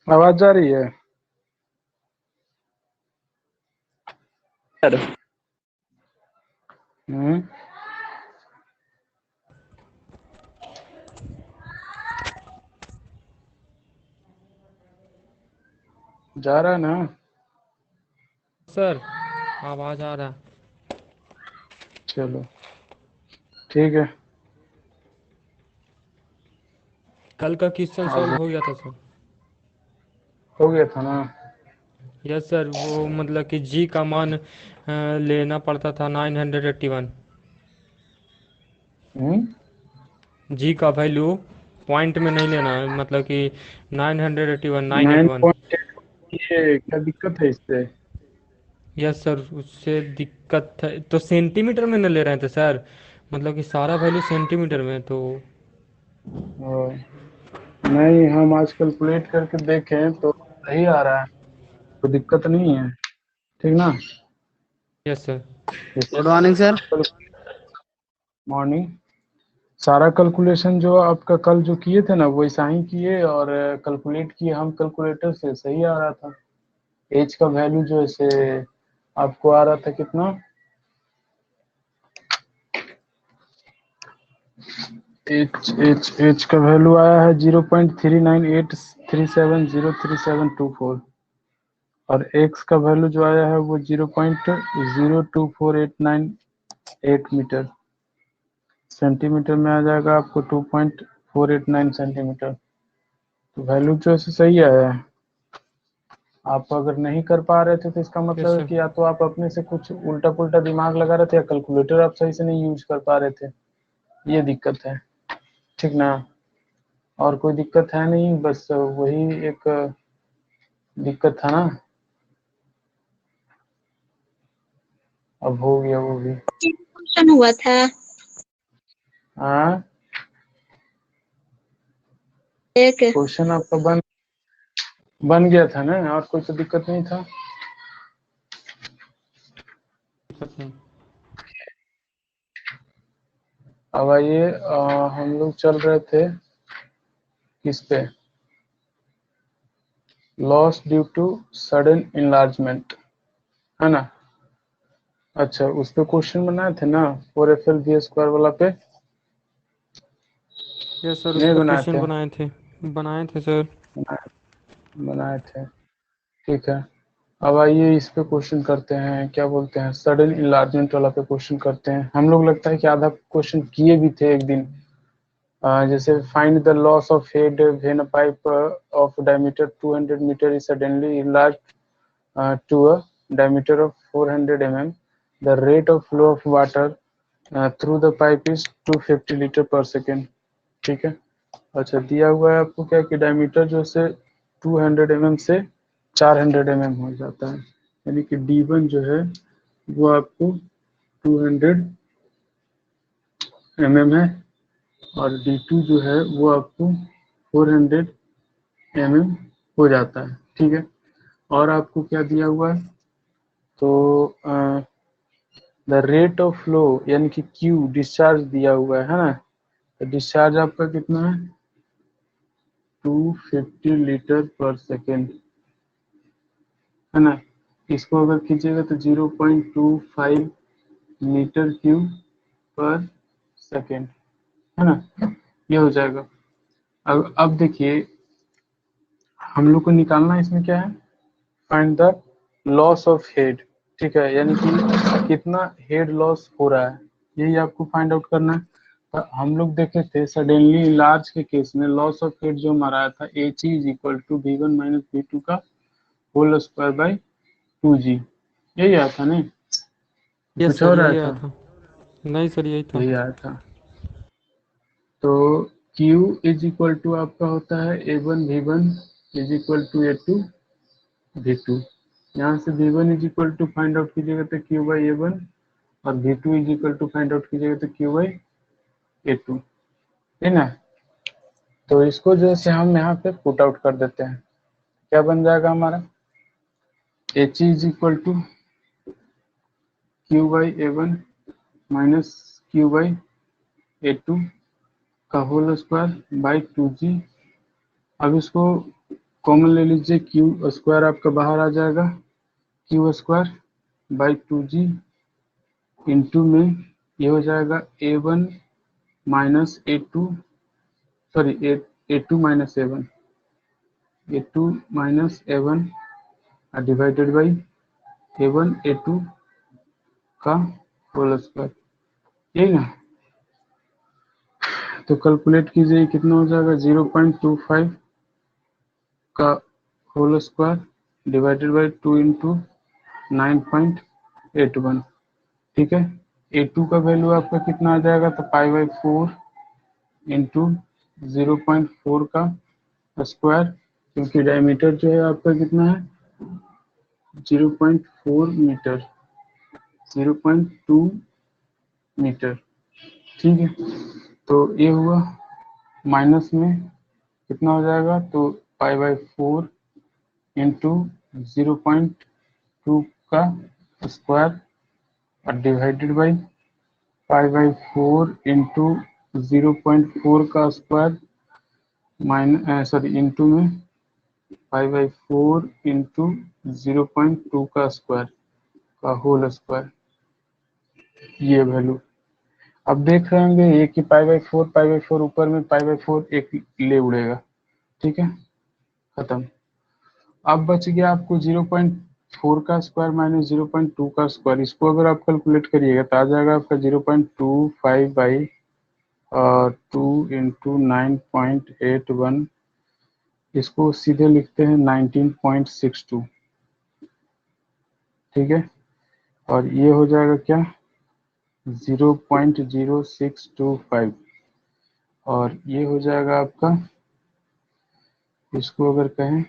आवाज जा रही है? सर हम्म। जा रहा है ना? सर आवाज आ रहा है। चलो ठीक है। कल का क्वेश्चन सॉल्व अब हो गया था सर। हो गया था ना? यस सर, वो मतलब कि जी का मान लेना पड़ता था 981। जी का वैल्यू पॉइंट में नहीं लेना है, मतलब कि 981 नाइन 981। पॉइंट ये क्या दिक्कत है इससे? यस सर, उससे दिक्कत है तो सेंटीमीटर में न ले रहे थे सर, मतलब कि सारा वैल्यू सेंटीमीटर में तो। ओ, नहीं, हम आज कैलकुलेट करके देखें तो सही आ रहा है, तो दिक्कत नहीं है। ठीक ना? Yes sir. Good morning sir. Morning. सारा कैलकुलेशन जो आपका कल जो किए थे ना वैसा ही किए, और कैलकुलेट किए हम कैलकुलेटर से, सही आ रहा था। एच का वैल्यू जो है से आपको आ रहा था कितना? एच का वैल्यू आया है 0.3983703724, और एक्स का वैल्यू जो आया है वो 0.024898 सेंटीमीटर में आ जाएगा आपको 2.489 सेंटीमीटर। तो वैल्यू जो है सही आया है। आप अगर नहीं कर पा रहे थे तो इसका यस मतलब है सर। कि या तो आप अपने से कुछ उल्टा पुल्टा दिमाग लगा रहे थे, या कैलकुलेटर आप सही से नहीं यूज कर पा रहे थे, ये दिक्कत है। ठीक ना? और कोई दिक्कत है नहीं, बस वही एक दिक्कत था ना। अब हो गया वो भी। क्वेश्चन हुआ था हाँ, एक। क्वेश्चन आपका बन गया था ना, और कोई तो दिक्कत नहीं था। दिक्कत नहीं। अब आइए, हम लोग चल रहे थे किस पे? Loss due to sudden enlargement, है ना? अच्छा, उस पे क्वेश्चन बनाए थे ना, 4FL v² वाला पे? यस सर, उस नहीं पर बनाए क्वेश्चन थे? बनाए थे सर। बनाए थे, ठीक है। अब आइए इस पे क्वेश्चन करते हैं, क्या बोलते हैं, सडन इनलार्जमेंट वाला पे क्वेश्चन करते हैं। हम लोग लगता है कि आधा क्वेश्चन किए भी थे एक दिन। जैसे find the loss of head when a pipe of diameter 200 metre is suddenly enlarge to a diameter of 400 mm, the rate of flow of water through the pipe is 250 litre per second. ठीक है। अच्छा, दिया हुआ है आपको क्या कि diameter जो से 200 mm से 400 mm हो जाता है, यानी कि D1 जो है वो आपको 200 mm है, और D2 जो है वो आपको 400 mm हो जाता है। ठीक है। और आपको क्या दिया हुआ है, तो द रेट ऑफ फ्लो यानी कि Q डिस्चार्ज दिया हुआ है ना, तो डिस्चार्ज आपका कितना है? 250 लीटर पर सेकेंड, है ना? इसको अगर कीजिएगा तो 0.25 मीटर क्यूब पर सेकेंड, है ना? ये हो जाएगा। अब देखिए, हम लोग को निकालना इसमें क्या है, find the loss of head. ठीक है, यानी कि कितना हेड लॉस हो रहा है, यही आपको फाइंड आउट करना है। तो हम लोग देखे थे सडनली लार्ज के केस में लॉस ऑफ हेड जो हमारा आया था H is equal to V1 minus V2 का होल स्क्वायर बाई 2G। यही आया था नहीं? यस कुछ सर, और आया यही आया था? था। नहीं सर, यही था। यही आया था। तो Q इज इक्वल टू आपका होता है A1 V1 is equal to A2 V2। यहाँ से V1 is equal to find out कीजिएगा तो Q बाई A1, और V2 is equal to find out कीजिएगा तो Q बाई A2, है ना? तो इसको जो है हम यहाँ पे पुट आउट कर देते हैं, क्या बन जाएगा हमारा? H is equal to Q by A1 minus Q by A2 का होल स्क्वायर बाई 2G। अब इसको कॉमन ले लीजिए, क्यू स्क्वायर आपका बाहर आ जाएगा, Q square by 2g into में ये हो जाएगा a1 minus a2, sorry a2 minus a1, a2 minus a1 divided by a1 a2 का होल स्क्वायर, यही ना। तो कैलकुलेट कीजिए कितना हो जाएगा, 0.25 का whole square divided by 2 into 9.81, ठीक है। a2 का वैल्यू आपका कितना आ जाएगा, तो π/4 इंटू 0.4 का स्क्वायर, क्योंकि डायमीटर जो है आपका कितना है 0.4 मीटर, 0.2 मीटर, ठीक है। तो ये हुआ, माइनस में कितना हो जाएगा, तो π/4 इंटू 0.2 का स्क्वायर और डिवाइडेड बाई π/4 इंटू 0.4 का स्क्वायर इंटू में π/4 इंटू 0.2 का स्क्वायर का होल स्क्वायर, ये वैल्यू। अब देख रहे होंगे ये कि π/4 ऊपर में π/4 एक ले उड़ेगा, ठीक है, खत्म। अब बच गया आपको 0.4 का स्क्वायर माइनस 0.2 का स्क्वायर, इसको अगर आप कैलकुलेट करिएगा तो आ जाएगा आपका 0.25 बाई 2 इंटू 9.81, इसको सीधे लिखते हैं 19.62, ठीक है। और ये हो जाएगा क्या 0.0625, और ये हो जाएगा आपका, इसको अगर कहें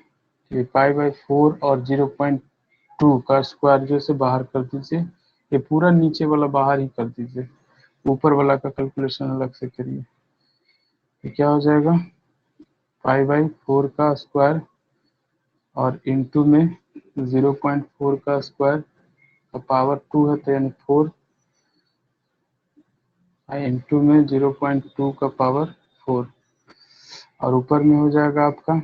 ये π/4 और 0.2 का स्क्वायर जैसे बाहर कर दीजिए, ये पूरा नीचे वाला बाहर ही कर दीजिए, ऊपर वाला का कैलकुलेशन अलग से करिए। तो क्या हो जाएगा π/4 का स्क्वायर और इंटू में 0.4 का स्क्वायर का पावर 2 है, तो यानी 4 इंटू में 0.2 का पावर 4, और ऊपर में हो जाएगा आपका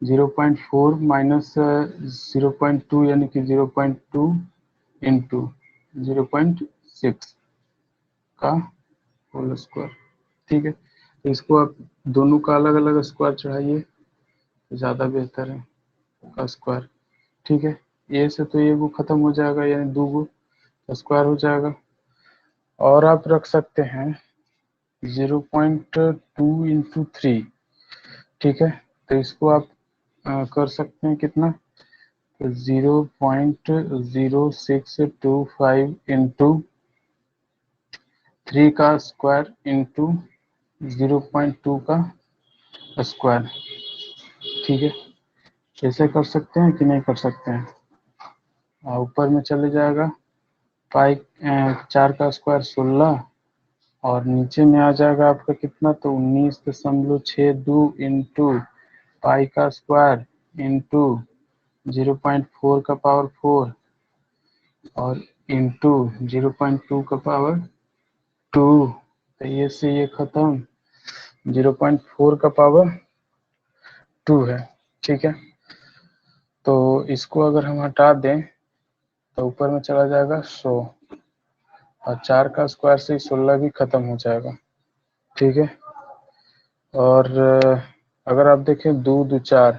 0.4 माइनस 0.2 यानी कि 0.2 इंटू 0.6 का होल स्क्वायर, ठीक है। तो इसको आप दोनों का अलग अलग स्क्वायर चढ़ाइए तो ज़्यादा बेहतर है, का स्क्वायर, ठीक है। ए से तो ये वो खत्म हो जाएगा, यानी 2 गो स्क्वायर हो जाएगा। और आप रख सकते हैं 0.2 इंटू 3, ठीक है। तो इसको आप कर सकते हैं कितना, तो 0.0625 इंटू 3 का स्क्वायर इंटू 0.2 का स्क्वायर, ठीक है। ऐसे कर सकते हैं कि नहीं कर सकते हैं। ऊपर में चले जाएगा 4 का स्क्वायर 16, और नीचे में आ जाएगा आपका कितना, तो 19.62 इंटू पाई का स्क्वायर इंटू 0.4 का पावर 4 और इंटू 0.2 का पावर 2, तो ये से ये खत्म, 0.4 का पावर 2 है, ठीक है। तो इसको अगर हम हटा दें तो ऊपर में चला जाएगा 100, और 4 का स्क्वायर से 16 भी खत्म हो जाएगा, ठीक है। और अगर आप देखें 2 2 4,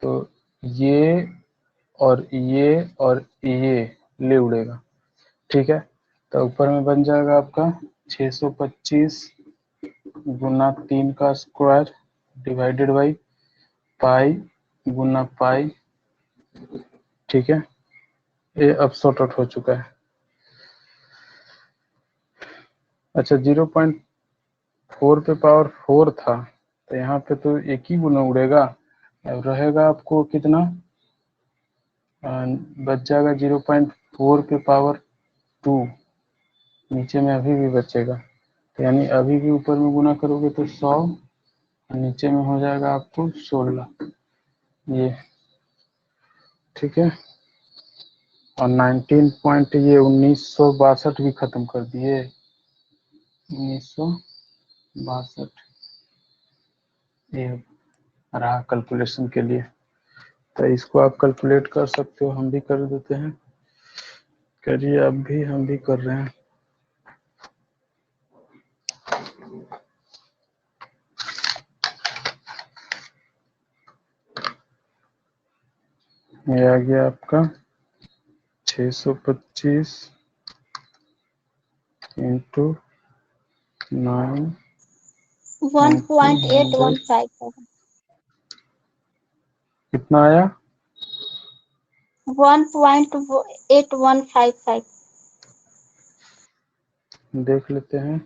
तो ये और ये ले उड़ेगा, ठीक है। तो ऊपर में बन जाएगा आपका 625 गुना 3 का स्क्वायर डिवाइडेड बाई पाई गुना पाई, ठीक है। ये अब सॉर्ट आउट हो चुका है। अच्छा 0.4 पे पावर 4 था, तो यहाँ पे तो एक ही गुना उड़ेगा, अब रहेगा आपको कितना, बच जाएगा 0.4 पे पावर 2, नीचे में अभी भी बचेगा, तो यानी अभी भी ऊपर में गुना करोगे तो 100, और नीचे में हो जाएगा आपको 16, ये ठीक है। और 19 पॉइंट ये 1962 भी खत्म कर दिए, 1962 ये रहा कैलकुलेशन के लिए। तो इसको आप कैलकुलेट कर सकते हो, हम भी कर देते हैं। करिए अब भी, हम भी कर रहे हैं। ये आ गया आपका 625 इंटू 9 100 1.8157. कितना आया? 1.8155. देख लेते हैं।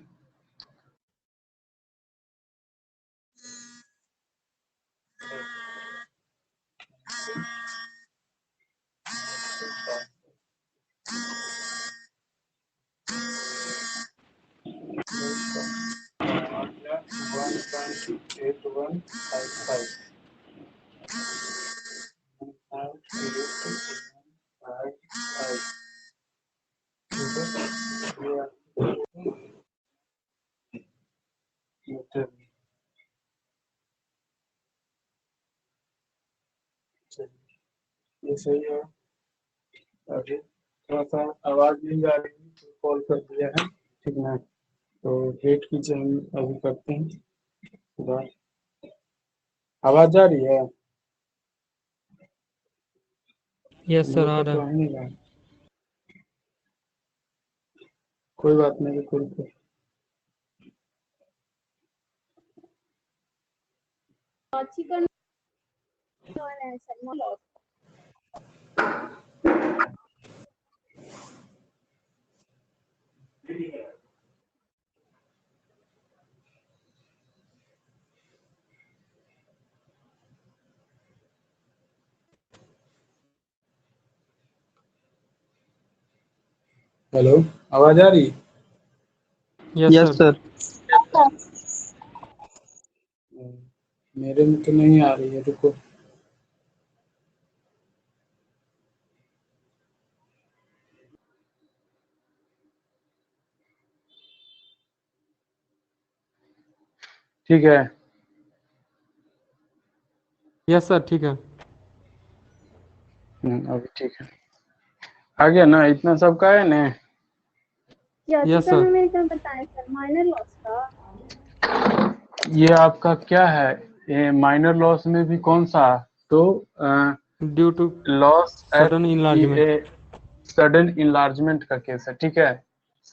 ये सही है। अभी थोड़ा सा आवाज नहीं आ रही है, तो कॉल कर दिया है, ठीक ना। तो वेट कीजिए, हम अभी करते हैं। आवाज जा रही है? यस सर, आ मुझे रहा तो है। आ नहीं रहा। कोई बात नहीं, कोई कोई हेलो, आवाज आ रही? Yes yes sir. सर। मेरे में तो नहीं आ रही है, रुको। ठीक है। यस सर, ठीक है। अभी ठीक है। आ गया ना, इतना सबका है ना? Yes sir. ये आपका क्या है? ये माइनर लॉस में भी कौन सा? तो due to loss at sudden enlargement. A sudden enlargement का केस है, ठीक है।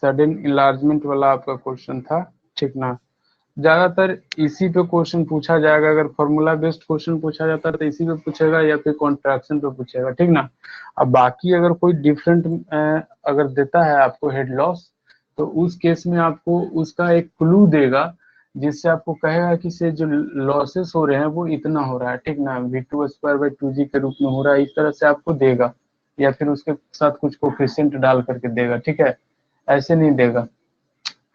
सडन इनलार्जमेंट वाला आपका क्वेश्चन था, ठीक ना। ज्यादातर इसी पे क्वेश्चन पूछा जाएगा। अगर फॉर्मूला बेस्ड क्वेश्चन पूछा जाता है तो इसी पे पूछेगा, या फिर कॉन्ट्रैक्शन पे पूछेगा, ठीक ना। अब बाकी अगर कोई डिफरेंट अगर देता है आपको हेड लॉस, तो उस केस में आपको उसका एक क्लू देगा, जिससे आपको कहेगा कि से जो लॉसेस हो रहे हैं वो इतना हो रहा है, ठीक ना। V2²/2g के रूप में हो रहा है, इस तरह से आपको देगा, या फिर उसके साथ कुछ कोफिशिएंट डाल करके देगा, ठीक है। ऐसे नहीं देगा।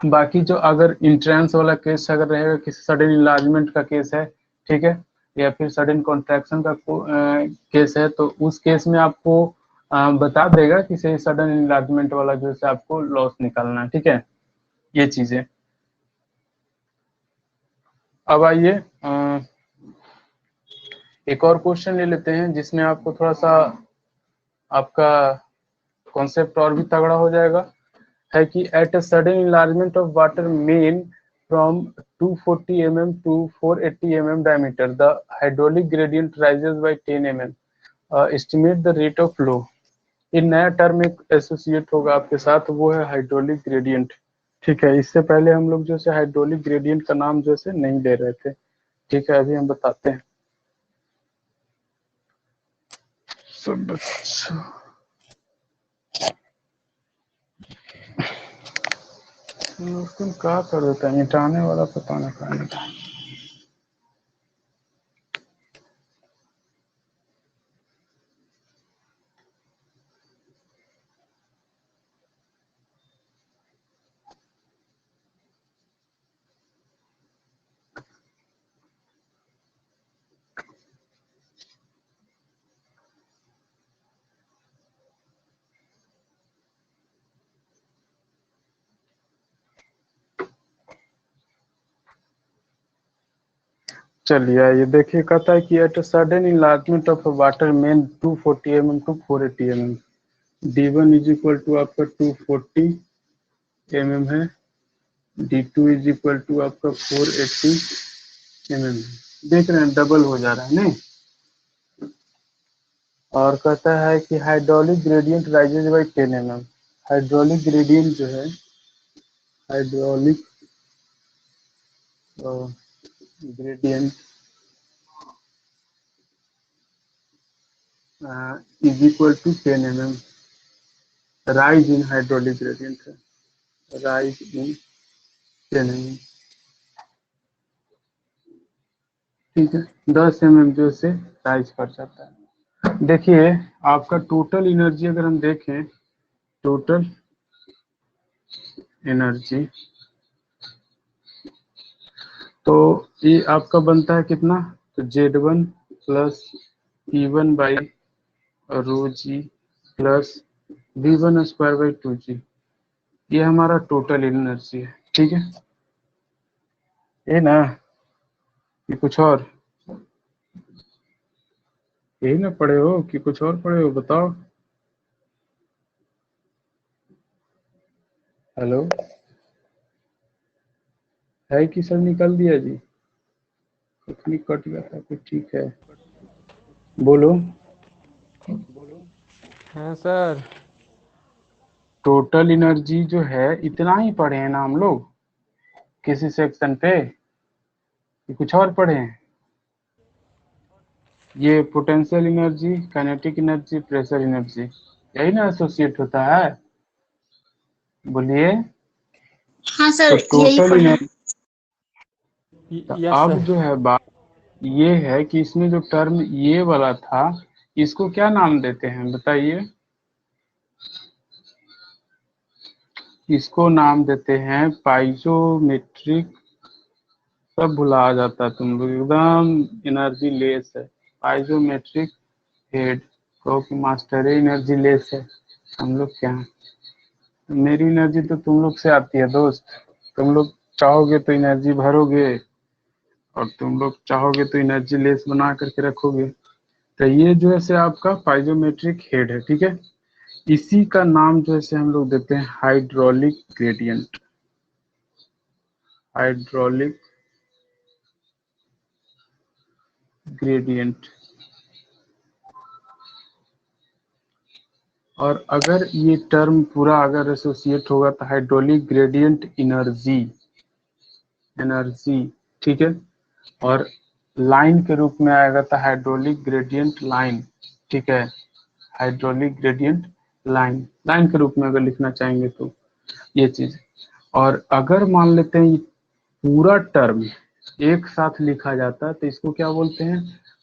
बाकी जो अगर इंट्रेंस वाला केस अगर रहेगा, किसी सडन इनलार्जमेंट का केस है, ठीक है, या फिर सडन कॉन्ट्रैक्शन का केस है, तो उस केस में आपको बता देगा कि सही सडन इनलार्जमेंट वाला जो है आपको लॉस निकालना है, ठीक है। ये चीजें। अब आइए एक और क्वेश्चन ले लेते हैं, जिसमें आपको थोड़ा सा आपका कॉन्सेप्ट और भी तगड़ा हो जाएगा। है कि at a sudden enlargement of water main from 240 mm to 480 mm diameter, the hydraulic gradient rises by 10 mm. Estimate the rate of flow. एक नया टर्म एक एसोसिएट होगा आपके साथ, वो है हाइड्रोलिक ग्रेडियंट, ठीक है। इससे पहले हम लोग जो है हाइड्रोलिक ग्रेडियंट का नाम जो है नहीं ले रहे थे, ठीक है। अभी हम बताते हैं सब। तुम क्या कर देता है, मिटाने वाला पता नहीं कहाँ मिटा। चलिए आइए देखिए, कहता है कि at sudden enlargement of water main 240 mm to 480 mm, D1 is equal to आपका 240 mm है, D2 इज इक्वल टू आपका 480 mm। देख रहे हैं डबल हो जा रहा है नहीं। और कहता है कि hydraulic gradient rises by 10 mm। Hydraulic gradient जो है, hydraulic gradient is equal to 10 mm। Rise in hydraulic gradient है, राइज इन 10 mm। ठीक है, 10 mm जो से राइज कर जाता है। देखिए आपका टोटल एनर्जी अगर हम देखें, टोटल एनर्जी तो ये आपका बनता है कितना, तो Z1 plus E1 by rho g plus V1 square by 2G, ये हमारा टोटल एनर्जी है। ठीक है, ये ना, ये कुछ और यही ना पढ़े हो कि कुछ और पढ़े हो, बताओ। हेलो, है कि सब निकल दिया जी, कुछ नहीं कट गया था कुछ, ठीक है बोलो। हाँ सर। टोटल एनर्जी जो है इतना ही पढ़े हैं ना हम लोग किसी सेक्शन पे, कि कुछ और पढ़े हैं? ये potential energy, kinetic energy, pressure energy, यही ना एसोसिएट होता है, बोलिए। हाँ तो सर, यही टोटल पढ़ा। एनर्जी, यस अब सर। जो है बात ये है कि इसमें जो टर्म ये वाला था, इसको क्या नाम देते हैं बताइए? इसको नाम देते हैं पाइजोमेट्रिक। सब भुला जाता है तुम लोग, एकदम एनर्जी लेस है। पाइजोमेट्रिक हेड, कहो कि मास्टर एनर्जी लेस है, हम लोग क्या हैं? मेरी एनर्जी तो तुम लोग से आती है दोस्त, तुम लोग चाहोगे तो एनर्जी भरोगे, और तुम लोग चाहोगे तो एनर्जी लेस बना करके रखोगे। तो ये जो है से आपका पाइजोमेट्रिक हेड है, ठीक है। इसी का नाम जो है से हम लोग देते हैं हाइड्रोलिक ग्रेडियंट, हाइड्रोलिक ग्रेडियंट। और अगर ये टर्म पूरा अगर एसोसिएट होगा तो हाइड्रोलिक ग्रेडियंट एनर्जी, एनर्जी, ठीक है। और लाइन के रूप में आएगा तो हाइड्रोलिक ग्रेडियंट लाइन, ठीक है। हाइड्रोलिक ग्रेडियंट लाइन, लाइन के रूप में अगर लिखना चाहेंगे तो ये चीज। और अगर मान लेते हैं ये पूरा टर्म एक साथ लिखा जाता है तो इसको क्या बोलते हैं,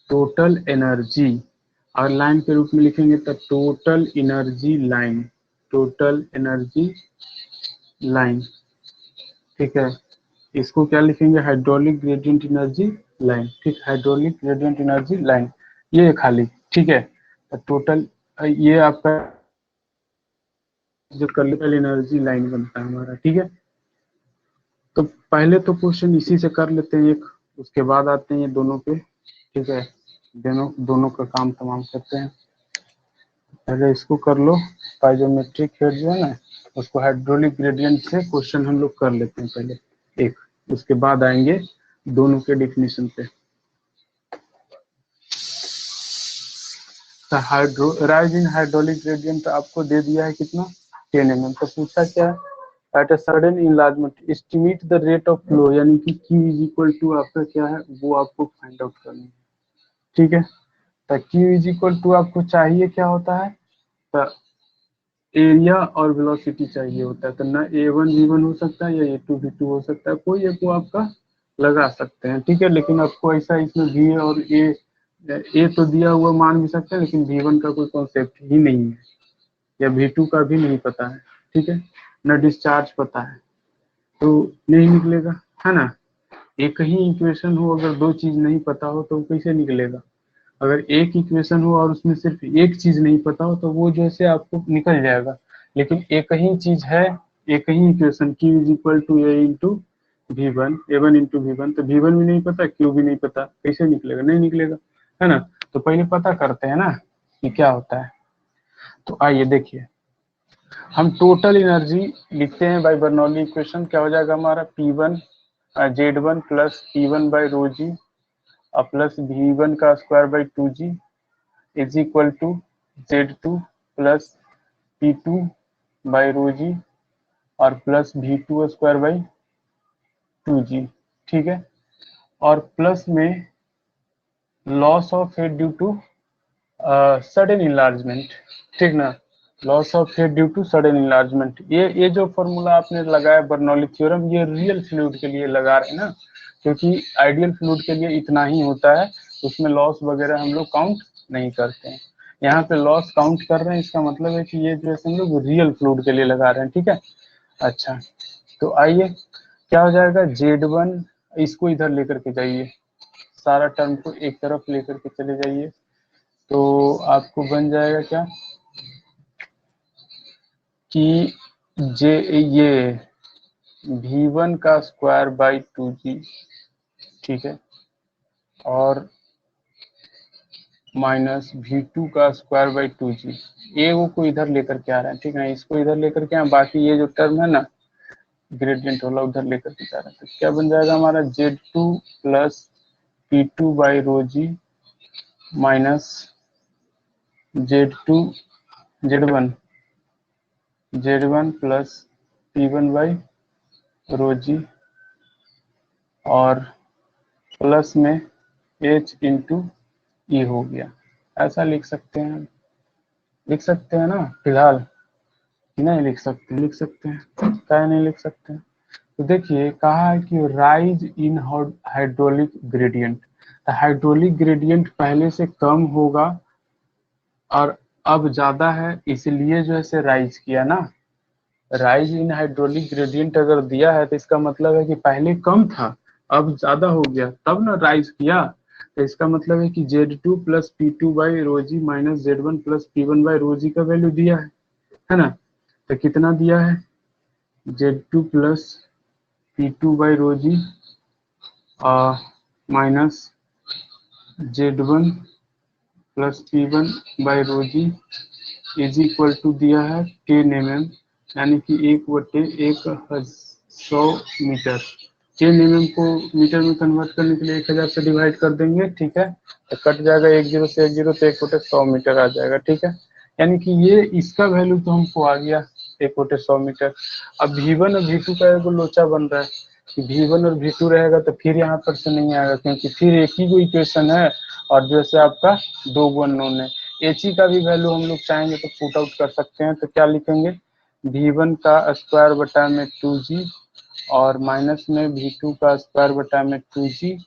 टोटल एनर्जी। और लाइन के रूप में लिखेंगे तो total energy line, total energy line, ठीक है। इसको क्या लिखेंगे, हाइड्रोलिक ग्रेडियंट एनर्जी लाइन, ठीक। हाइड्रोलिक ग्रेडियंट एनर्जी लाइन, ये खाली, ठीक है। तो टोटल ये आपका जो टोटल एनर्जी लाइन बनता है हमारा, ठीक है। तो पहले तो क्वेश्चन इसी से कर लेते हैं एक, उसके बाद आते हैं ये दोनों पे, ठीक है। दोनों दोनों का काम तमाम करते हैं। पहले इसको कर लो, पाइजोमेट्रिक हेड जो है ना, उसको हाइड्रोलिक ग्रेडियंट से क्वेश्चन हम लोग कर लेते हैं पहले एक, उसके बाद आएंगे दोनों के डिफिनीशन पे। तो hydro rise in hydraulic gradient आपको दे दिया है कितना, 10 mm। तो पूछा क्या है, at a sudden enlargement estimate the rate of flow, यानी कि Q इज इक्वल टू आपका क्या है वो आपको फाइंड आउट करना है, ठीक है। तो Q इज इक्वल टू आपको चाहिए क्या होता है, तो एरिया और वेलोसिटी चाहिए होता है। तो ना A1 V1 हो सकता है या A2 V2 हो सकता है, कोई एक को आपका लगा सकते हैं, ठीक है। लेकिन आपको ऐसा इसमें V और A तो दिया हुआ मान भी सकते हैं, लेकिन V1 का कोई कॉन्सेप्ट ही नहीं है, या V2 का भी नहीं पता है, ठीक है। न डिस्चार्ज पता है, तो नहीं निकलेगा, है ना। एक ही इक्वेशन हो, अगर दो चीज नहीं पता हो तो कैसे निकलेगा। अगर एक इक्वेशन हो और उसमें सिर्फ एक चीज नहीं पता हो तो वो जैसे आपको निकल जाएगा। लेकिन एक ही चीज है, एक ही equation Q is equal to A into V1 A1 into V1, तो V1 भी नहीं पता, Q भी नहीं पता, कैसे निकलेगा? नहीं निकलेगा, है ना। तो पहले पता करते हैं ना कि क्या होता है। तो आइए देखिए, हम टोटल एनर्जी लिखते हैं बाय बर्नौली इक्वेशन। क्या हो जाएगा हमारा? P1 Z1 plus P1 by rho g और प्लस V1 का square by 2G is equal to Z2 plus P2 by rho g और plus V2 square by 2G, ठीक है। और प्लस में loss of head due to sudden enlargement, ठीक ना। Loss of head due to sudden enlargement, ये जो formula आपने लगाया बर्नौली थ्योरम, ये रियल फ्लूइड के लिए लगा रहे हैं ना, क्योंकि आइडियल फ्लूइड के लिए इतना ही होता है, उसमें लॉस वगैरह हम लोग काउंट नहीं करते हैं। यहाँ पे लॉस काउंट कर रहे हैं, इसका मतलब है कि ये जो है हम लोग रियल फ्लूइड के लिए लगा रहे हैं, ठीक है। अच्छा, तो आइए क्या हो जाएगा? Z1, इसको इधर लेकर के जाइए, सारा टर्म को एक तरफ लेकर के चले जाइए, तो आपको बन जाएगा क्या कि ये V1 का स्क्वायर बाई 2G, ठीक है, और माइनस V2 का स्क्वायर बाई 2G, ए वो को इधर लेकर के आ रहे हैं, ठीक है, इसको इधर लेकर के आए, बाकी ये जो टर्म है ना ग्रेडियंट वाला उधर लेकर के जा रहे हैं। तो क्या बन जाएगा हमारा? Z2 plus P2 by rho g minus Z2 Z1 plus P1 by rho g और प्लस में H इंटू ई हो गया। ऐसा लिख सकते हैं, लिख सकते हैं ना फिलहाल? नहीं लिख सकते? लिख सकते हैं, क्या नहीं लिख सकते हैं? तो देखिए कहा है कि rise in hydraulic gradient, hydraulic gradient पहले से कम होगा और अब ज्यादा है, इसलिए जो है राइज किया ना। राइज इन हाइड्रोलिक ग्रेडियंट अगर दिया है तो इसका मतलब है कि पहले कम था, अब ज्यादा हो गया, तब ना राइज किया। तो इसका मतलब है कि Z2 plus P2 by rho g minus Z1 plus P1 by rho g का वैल्यू दिया है ना। तो कितना दिया है? Z2 plus P2 by rho g minus Z1 plus P1 by rho g is equal to दिया है 10 mm, यानी कि 1/100 मीटर। 10 mm को मीटर में कन्वर्ट करने के लिए 1000 से डिवाइड कर देंगे, ठीक है, तो कट जाएगा 10 से 10 तो 1/100 मीटर आ जाएगा, ठीक है। यानी कि ये इसका वैल्यू तो हमको आ गया 1/100 मीटर। अब V1 और V2 का एक लोचा बन रहा है कि V1 और V2 रहेगा तो फिर यहाँ पर से नहीं आएगा, क्योंकि फिर एक ही को इक्वेशन है और जैसे आपका दो गो अननोन है। He का भी वैल्यू हम लोग चाहेंगे तो पुट आउट कर सकते हैं, तो क्या लिखेंगे? V1 का स्क्वायर बटा में 2G और माइनस में V2 का स्क्वायर बटा में 2G,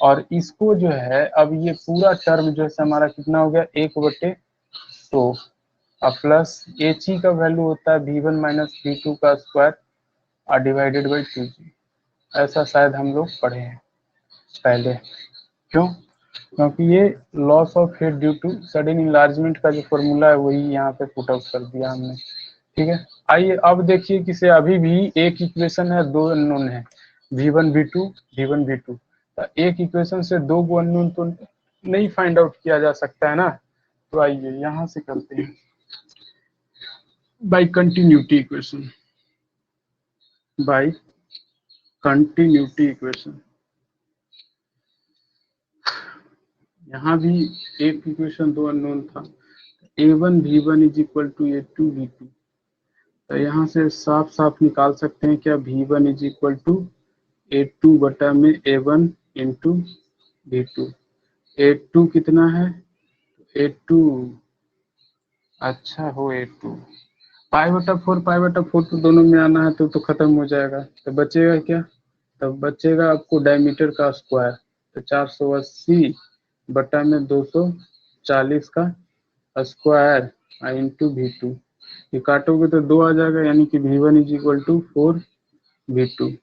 और इसको जो है अब ये पूरा टर्म जो है हमारा कितना हो गया? 1/100 और प्लस He का वैल्यू होता है V1 माइनस V2 का स्क्वायर और डिवाइडेड बाई 2G। ऐसा शायद हम लोग पढ़े हैं पहले, क्यों? क्योंकि ये loss of head due to sudden enlargement का जो फॉर्मूला है वही यहाँ पे पुट आउट कर दिया हमने, ठीक है। आइए अब देखिए कि से अभी भी एक इक्वेशन है, दो अननोन है, V1 V2 तो एक इक्वेशन से दो गो अननोन तो नहीं फाइंड आउट किया जा सकता है ना। तो आइए यहाँ से करते हैं by continuity equation, by continuity equation. यहाँ भी एक इक्वेशन दो अननोन था, A1 V1 is equal to A2 V2, तो यहाँ से साफ साफ निकाल सकते हैं क्या? V1 is equal to A2 बटा में A1 इंटू V2। A2 कितना है? A2 अच्छा हो A2 पाई बटा 4 तो दोनों में आना है तो खत्म हो जाएगा, तो बचेगा क्या? तब बचेगा आपको डायमीटर का स्क्वायर, तो 480 बटा में 240 का स्क्वायर इंटू V2, ये काटोगे तो 2 आ जाएगा, यानी कि V1 is equal to 4 V2।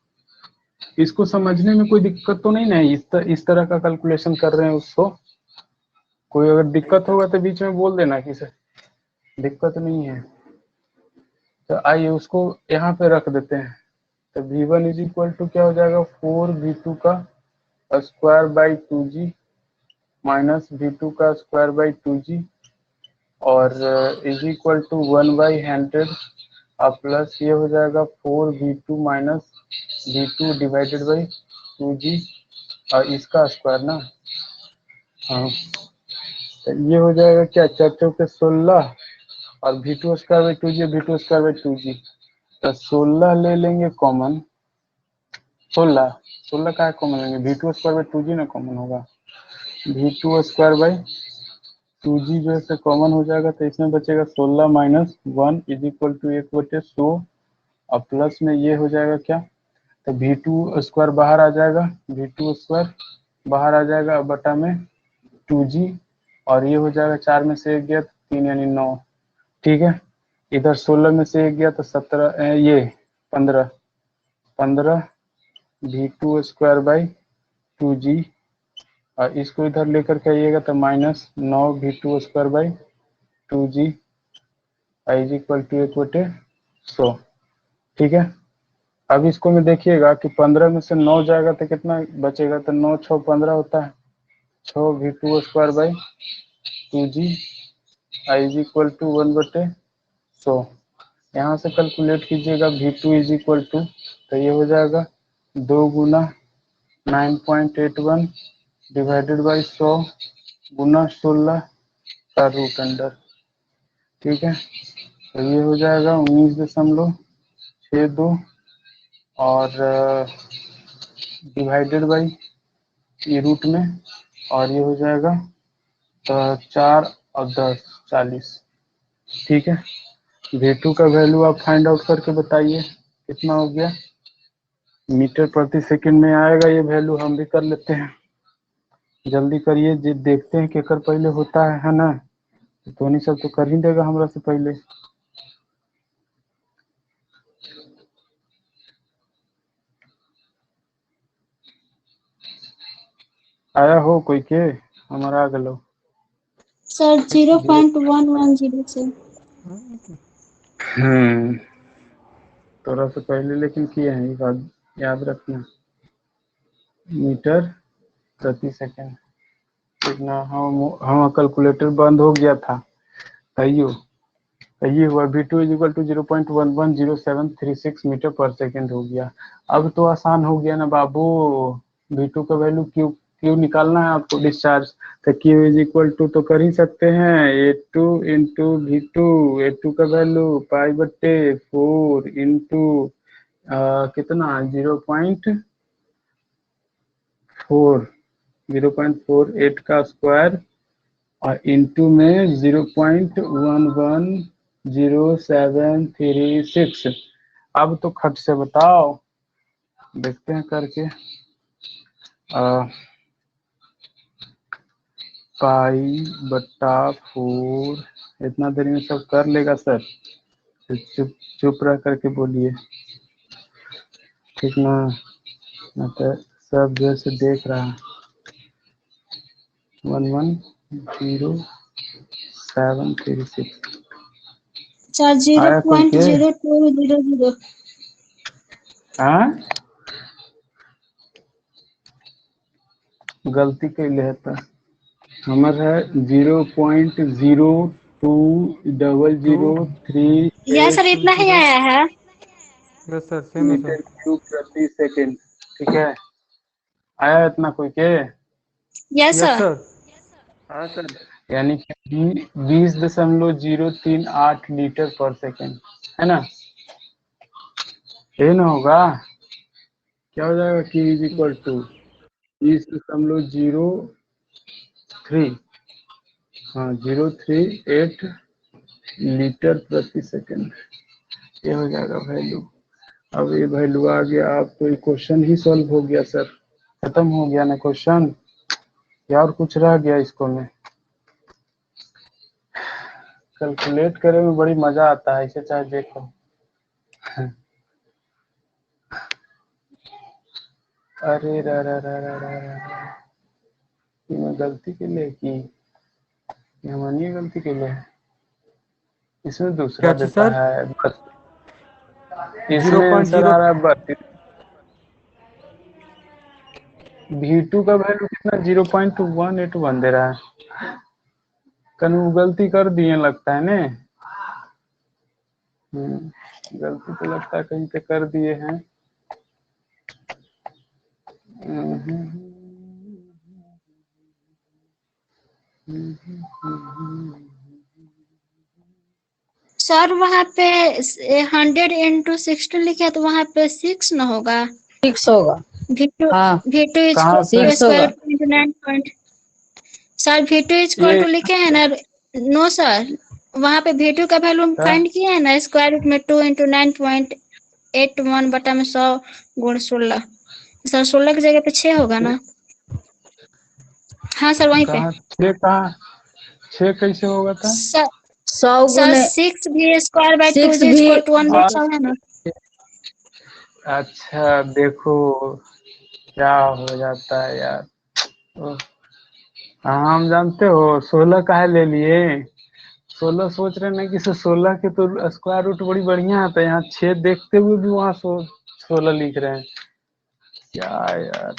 इसको समझने में कोई दिक्कत तो नहीं ना है? इस तरह का कैलकुलेशन कर रहे हैं उसको, कोई अगर दिक्कत होगा तो बीच में बोल देना कि सर दिक्कत नहीं है। तो आइए उसको यहाँ पे रख देते हैं, तो V1 इज इक्वल टू क्या हो जाएगा 4V2 का square by 2G minus V2 का स्क्वायर बाई 2G और इज इक्वल टू 1/100 और प्लस ये हो जाएगा 4V2 minus V2 divided by 2G और इसका स्क्वायर ना। हाँ, तो ये हो जाएगा क्या 4 चौके 16 और V2 square by 2G V2 square by 2G। तो 16 ले लेंगे कॉमन, 16 का कॉमन लेंगे V2 स्क्वायर बाई 2G ना कॉमन होगा। V2 स्क्वायर बाई 2G जो है कॉमन हो जाएगा तो इसमें बचेगा 16 माइनस 1 इज इक्वल टू 1/100 और प्लस में ये हो जाएगा क्या, तो V2 स्क्वायर बाहर आ जाएगा, V2 स्क्वायर बाहर आ जाएगा अब बटा में 2G और ये हो जाएगा 4 में से 1 गया तो 3 यानी 9। ठीक है, इधर 16 में से 1 गया तो 17 ये 15 V2 स्क्वायर बाई 2G और इसको इधर लेकर के आइएगा तो minus 9 V2 square by 2G is equal to 1/100। ठीक है, अब इसको में देखिएगा कि 15 में से 9 जाएगा तो कितना बचेगा, तो 9 6 15 होता है, 6 V2 square by 2G is equal to 1/100। यहाँ से कैलकुलेट कीजिएगा V2 इज इक्वल टू, तो ये हो जाएगा 2 गुना 9.81 डिवाइडेड बाई 100 गुना 16 का रूट अंडर। ठीक है, तो ये हो जाएगा 19.62 और डिवाइडेड बाई ये रूट में और ये हो जाएगा तो 4 और 10 40। ठीक है, V2 का वैल्यू आप फाइंड आउट करके बताइए कितना हो गया, मीटर प्रति सेकंड में आएगा ये वैल्यू, हम भी कर लेते हैं, जल्दी करिए जी, देखते हैं केकर पहले होता है ना। धोनी सब तो कर ही देगा हमरा से पहले। आया हो कोई के, हमारा आ गलो सर 0.110 से। थोड़ा सा पहले लेकिन किए हैं, ये बात याद रखना, मीटर प्रति सेकंड कितना। हम कैलकुलेटर बंद हो गया था, कहियो ये हुआ V2 is equal to 0.110736 metre per second हो गया। अब तो आसान हो गया ना बाबू, V2 का वैल्यू क्यू निकालना है आपको डिस्चार्ज, तो Q इज इक्वल टू तो कर ही सकते हैं A2 इंटू V2, A2 का वैल्यू π/4 इंटू कितना 0.48 का स्क्वायर और इंटू में 0.110736। अब तो खट से बताओ, देखते हैं करके, π/4 इतना देर में सब कर लेगा सर, चुप चुप रह करके बोलिए, ठीक ना, तो सब जैसे देख रहा है 110736 सर आया कोई के 0.0200। हाँ गलती कैले है तो हमार है 0.020003 यस सर, इतना ही आया है। यस सर, सेम है मीटर सर। क्यूब प्रति सेकंड। ठीक है, आया इतना कोई के? Yes yes sir. सर। हाँ सर, यानी कि 20.038 लीटर पर सेकंड है ना, ये ना होगा, क्या हो जाएगा Q इज इक्वल टू 20.03, हाँ 038 लीटर प्रति सेकंड, ये हो जाएगा वैल्यू। अब ये वैल्यू आ गया, आप तो ये क्वेश्चन ही सॉल्व हो गया सर, खत्म हो गया ना क्वेश्चन, या और कुछ रह गया इसको में। कैलकुलेट करे में बड़ी मजा आता है, इसे चाहे देखो। अरे मैं गलती के लिए की, हमनी गलती के लिए, इसमें दूसरा क्या चीज देता सर? है, इसमें आंसर आ रहा है 32। V2 का वैल्यू कितना 0.181 दे रहा है। कहीं वो गलती कर दिए लगता है ने। गलती तो लगता है कहीं पे कर दिए हैं। सर वहाँ पे 100 × 16 लिखे हैं, तो वहाँ पे 6 न होगा। 6 होगा। V2 हाँ V2 इज कहाँ से? 6 होगा। √ 9 पॉइंट। सर V2 इज ये लिखे हैं ना? नो सर, वहाँ पे V2 का वैल्यू हम क्या? फाइंड किए हैं ना, स्क्वायर रूट में 2 × 9.81 बटा में 100 × 16। सर 16 की जगह पे 6 होगा ना? हाँ सर वहीं पे। कहाँ 6 कैसे होगा था? सर 100 सर गुने 6V² 2 6 इज भी इक्वल टू 1 बचा है ना? अच्छा देखो क्या हो जाता है यार। ओह, हाँ हम जानते हो 16 काहे ले लिए। 16 सोच रहे ना कि 16 के तो स्क्वायर रूट बड़ी बढ़िया आता है, यहाँ 6 देखते हुए भी वहाँ 16 लिख रहे हैं। क्या यार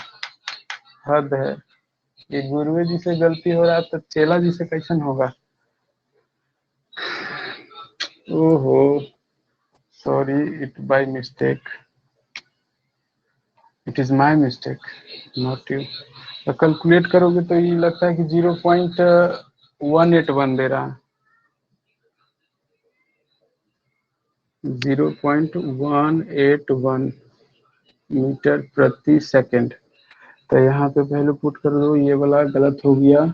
हद है। ये गुरुए जी से गलती हो रहा है तो चेला जी से कैसन होगा। ओहो sorry it by mistake. It is my mistake not you. तो कैलकुलेट करोगे तो ये लगता है कि 0.181 दे रहा है। 0.181 मीटर प्रति सेकंड। तो यहाँ पे पहले पुट कर दो, ये वाला गलत हो गया।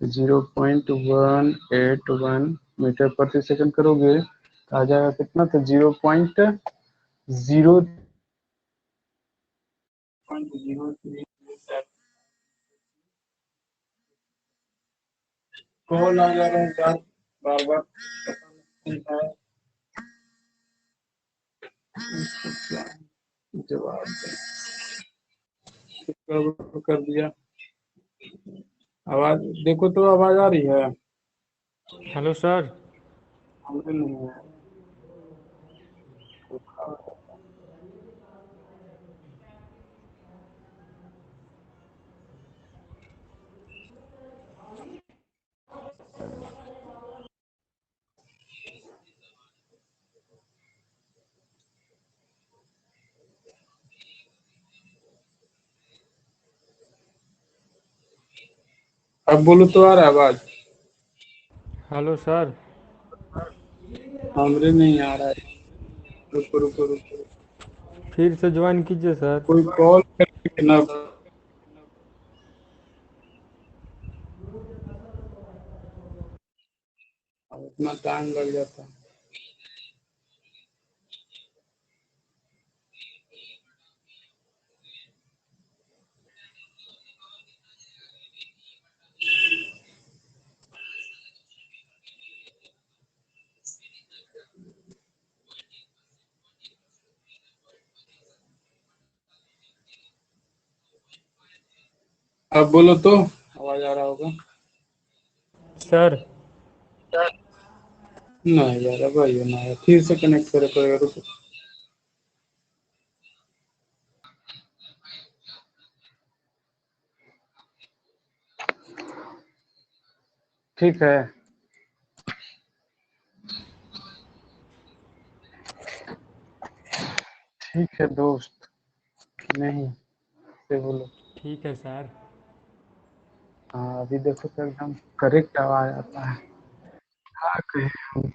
0.181 मीटर प्रति सेकंड करोगे तो आ जाएगा कितना, तो 0.0 कॉल आ जा रहा है यार बार बार, जवाब कर दिया। आवाज देखो तो आवाज आ रही है? Hello sir. हमें नहीं है। अब बोलो तो आ रहा है आवाज? Hello sir. हमरे नहीं आ रहा है। रुको रुको रुको, फिर से ज्वाइन कीजिए सर। कोई कॉल करके ना। अब इतना टाइम लग जाता है। अब बोलो तो आवाज आ रहा होगा। सर नहीं यार अब आइए ना यार, फिर से कनेक्ट करे पड़ेगा। रुको ठीक है। ठीक है दोस्त, नहीं से बोलो। ठीक है सर। हाँ अभी देखो तो एकदम करेक्ट आवाज आता है। हाँ कहे हम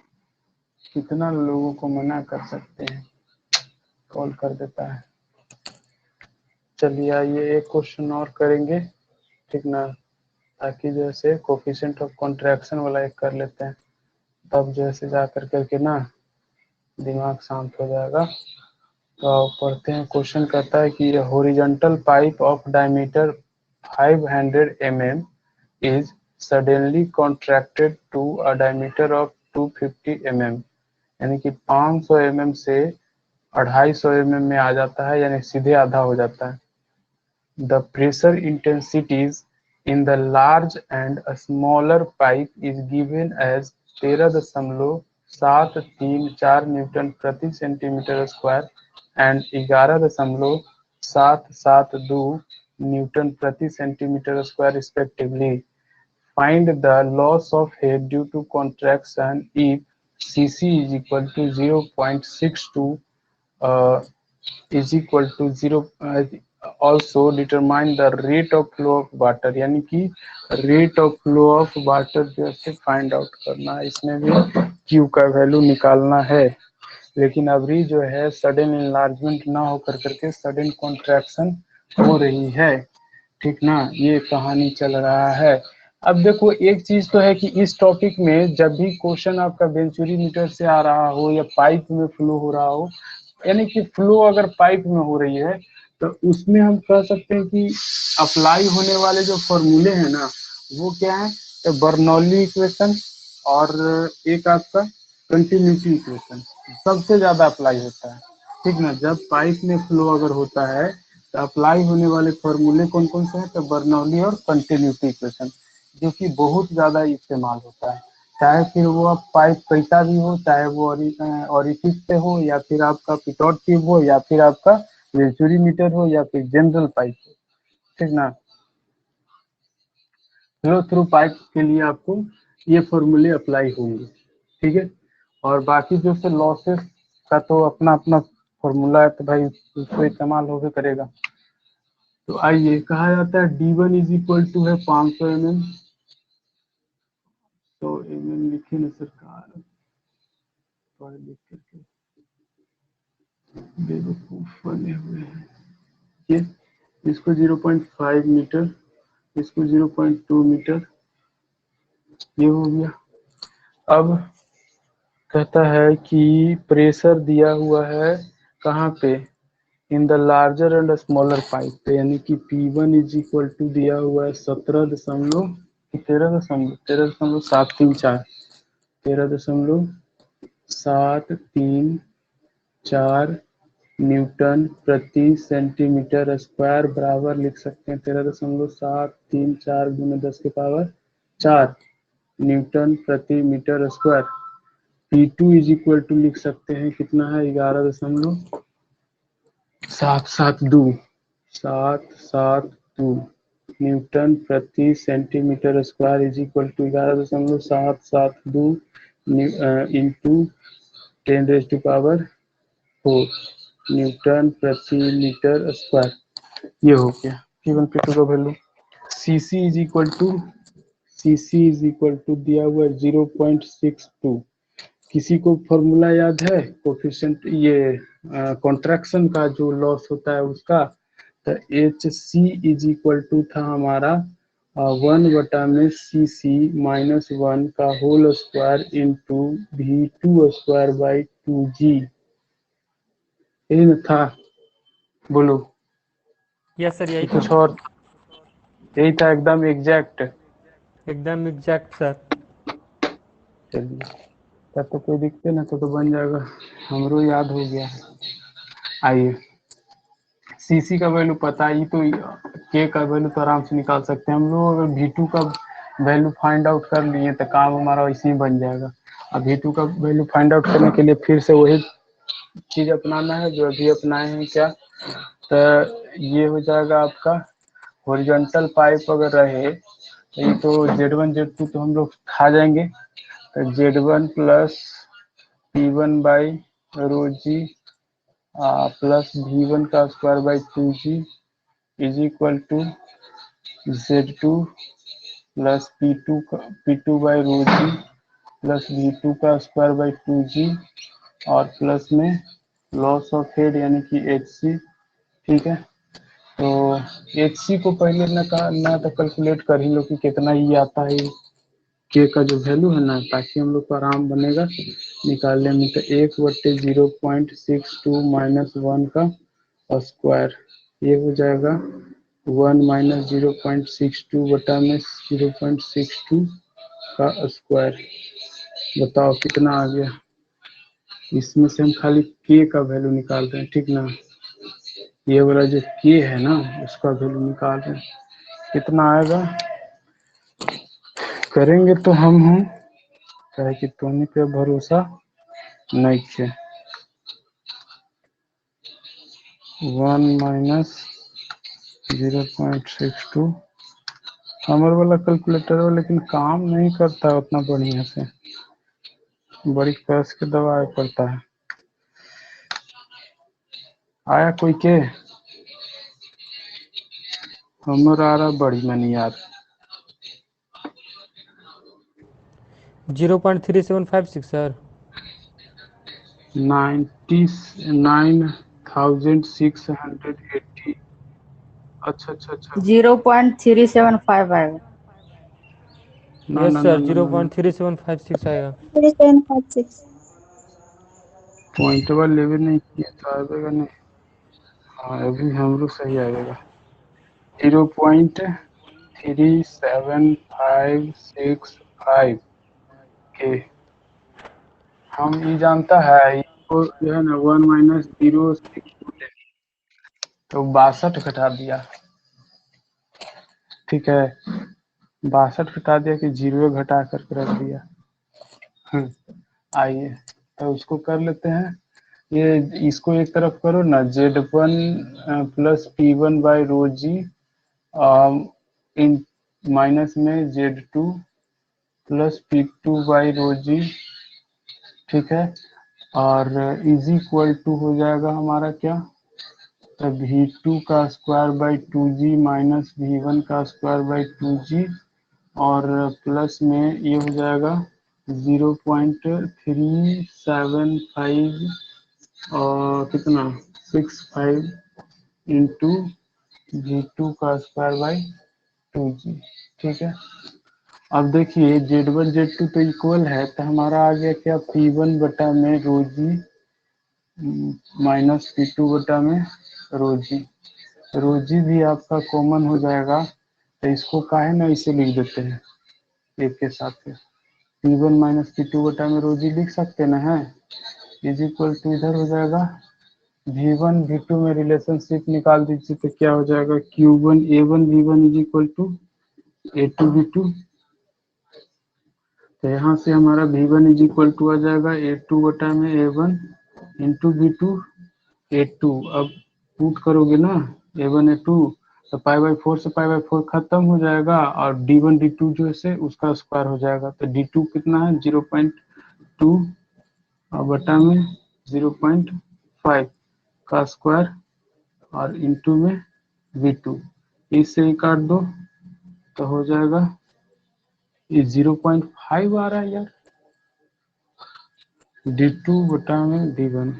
कितना लोगों को मना कर सकते हैं, कॉल कर देता है। चलिए आइए एक क्वेश्चन और करेंगे, ठीक ना, ताकि जैसे कोफिशिएंट ऑफ कॉन्ट्रैक्शन वाला एक कर लेते हैं, तब जैसे जा कर करके ना दिमाग शांत हो जाएगा। तो आप पढ़ते हैं, क्वेश्चन कहता है कि horizontal pipe of diameter 500 mm is suddenly contracted to a diameter of 250 mm, यानी कि 500 mm से 250 mm में आ जाता है, यानी सीधे आधा हो जाता है। The pressure intensities in the large and a smaller pipe is given as 13.7 734 Newton प्रति सेंटीमीटर स्क्वायर एंड 11.772 न्यूटन प्रति centimetre square respectively. Find the loss of head due to contraction if Cc is equal to 0.62 is equal to 0. Also determine the rate of flow of water, यानी कि rate of flow of water जैसे find out करना है. इसमें भी Q का value निकालना है. लेकिन अभी जो है सडन इनलार्जमेंट ना होकर करके सडन कॉन्ट्रैक्शन हो रही है. ठीक ना, ये कहानी चल रहा है. अब देखो एक चीज तो है कि इस टॉपिक में जब भी क्वेश्चन आपका वेंचुरी मीटर से आ रहा हो या पाइप में फ्लो हो रहा हो, यानी कि फ्लो अगर पाइप में हो रही है तो उसमें हम कह सकते हैं कि अप्लाई होने वाले जो फॉर्मूले हैं ना वो क्या है, तो बर्नौली इक्वेशन और एक आपका कंटिन्यूटी इक्वेशन सबसे ज्यादा अप्लाई होता है. ठीक ना, जब पाइप में फ्लो अगर होता है तो अप्लाई होने वाले फॉर्मूले कौन कौन से हैं, तो बर्नौली और कंटिन्यूटी इक्वेशन, जो कि बहुत ज्यादा इस्तेमाल होता है. चाहे फिर वो आप पाइप कैसा भी हो, चाहे वो ऑरिफिस पे हो या फिर आपका पिटॉट ट्यूब हो या फिर आपका वेंचुरी मीटर हो या फिर जनरल पाइप हो. ठीक ना, फ्लो थ्रू पाइप के लिए आपको ये फॉर्मूले अप्लाई होंगे. ठीक है, और बाकी जो से लॉसेस का तो अपना अपना फॉर्मूला है, तो भाई उसको इस्तेमाल होकर करेगा. तो आइए, कहा जाता है D1 इज इक्वल टू है 500 mm. तो mm लिखे ना सरकार, पढ़ लिख करके बेवकूफ बने हुए हैं. ये इसको 0.5 मीटर, इसको 0.2 मीटर, ये हो गया. अब कहता है कि प्रेशर दिया हुआ है कहाँ पे, in the larger and smaller pipe पे, यानी कि P1 इज इक्वल टू दिया हुआ है 13.734 न्यूटन प्रति सेंटीमीटर स्क्वायर बराबर लिख सकते हैं 13.734 गुना 10 के पावर 4 न्यूटन प्रति metre square. P2 is equal to लिख सकते हैं कितना है, 11.772 न्यूटन प्रति centimetre square is equal to 11.772 into 10⁻⁴ newton प्रति मीटर स्क्वायर. ये हो गया P1 P2 का value. Cc is equal to दिया हुआ 0.62. किसी को फॉर्मूला याद है कोफिशिएंट, ये कॉन्ट्रैक्शन का जो लॉस होता है उसका, तो Hc इज इक्वल टू था हमारा 1/(cc-1) का whole square into V2 square by 2g. यही ना था, बोलो. यस सर, यही कुछ था. और, यही था एकदम एग्जैक्ट. एकदम एग्जैक्ट सर. चलिए, तब तो कोई दिक्कत ना, तो बन जाएगा, हमरो याद हो गया. आइए, सीसी का वैल्यू पता ही तो, के का वैल्यू तो आराम से निकाल सकते हैं हम लोग. अगर V2 का वैल्यू फाइंड आउट कर लिए तो काम हमारा वैसे ही बन जाएगा. अब V2 का वैल्यू फाइंड आउट करने के लिए फिर से वही चीज अपनाना है जो अभी अपनाए हैं. क्या, तो ये हो जाएगा आपका हॉरिजॉन्टल पाइप अगर रहे तो ये तो Z1 Z2 तो हम लोग खा जाएंगे, तो Z1 plus P1 by rho g plus V1 का square by 2g is equal to Z2 plus P2 by rho g plus V2 का स्क्वायर बाई 2g और प्लस में लॉस ऑफ हेड यानी कि Hc. ठीक है, तो Hc को पहले ना तो कैलकुलेट कर ही लो कि कितना ही आता है के का जो वैल्यू है ना, ताकि हम लोग को आराम बनेगा निकालने में. तो 1/0.62 माइनस 1 का स्क्वायर, ये हो जाएगा 1 माइनस 0.62 बटा में 0.62 का स्क्वायर. बताओ कितना आ गया. इसमें से हम खाली के का वैल्यू निकाल रहे हैं. ठीक ना, ये वाला जो के है ना उसका वैल्यू निकाल रहे हैं. कितना आएगा करेंगे तो हम है कि तोनी पे भरोसा नहीं है। 1 माइनस 0.62 हमारे वाला कैलकुलेटर है, लेकिन काम नहीं करता उतना बढ़िया से, बड़ी कस के दबाए पड़ता है। आया कोई के? हमारा आ रहा बड़ी मनी यार। 0.3756 सर। 99,680। अच्छा अच्छा अच्छा 0.375 आएगा। ना यस ना ना सर, ना ना 0.3756 आएगा। 3756 पॉइंट वाला लेवल नहीं किया तो आएगा नहीं। हाँ अभी हम लोग सही आएगा। 0.37565 के हम ये जानता है इसको जो है ना 1 माइनस 0.62 तो 62 घटा दिया। ठीक है 62 घटा दिया कि 0 घटा करके रख दिया। आइए तो उसको कर लेते हैं। ये इसको एक तरफ करो ना, Z1 plus P1 by rho g इन माइनस में Z2 plus P2 by rho जी। ठीक है और इज इक्वल टू हो जाएगा हमारा क्या, तो V2 का square by 2G minus V1 का स्क्वायर बाई 2G और प्लस में ये हो जाएगा 0.375 और कितना 65 इंटू V2 का स्क्वायर बाई 2G। ठीक है अब देखिए Z1 Z2 तो इक्वल है, तो हमारा आ गया क्या P1 बटा में रो जी माइनस P2 बटा में रो जी। रोजी भी आपका कॉमन हो जाएगा, तो इसको काहे ना इसे लिख देते हैं एक के साथ में P1 माइनस P2 बटा में रोजी लिख सकते ना है। इज इक्वल टू इधर हो जाएगा V1 V2 में रिलेशनशिप निकाल दीजिए तो क्या हो जाएगा Q1 A1 V1 is equal to A2 V2। तो यहाँ से हमारा V1 इज इक्वल टू आ जाएगा A2 बटा में A1 इंटू V2 A2। अब पुट करोगे ना A1 A2 तो पाई बाई 4 से पाई बाई 4 खत्म हो जाएगा और D1 D2 जो है उसका स्क्वायर हो जाएगा। तो D2 कितना है 0.2 और बटा में 0.5 का स्क्वायर और इंटू में V2 इससे ही काट दो तो हो जाएगा ये 0.5 आ रहा है यार D2 बटा में D1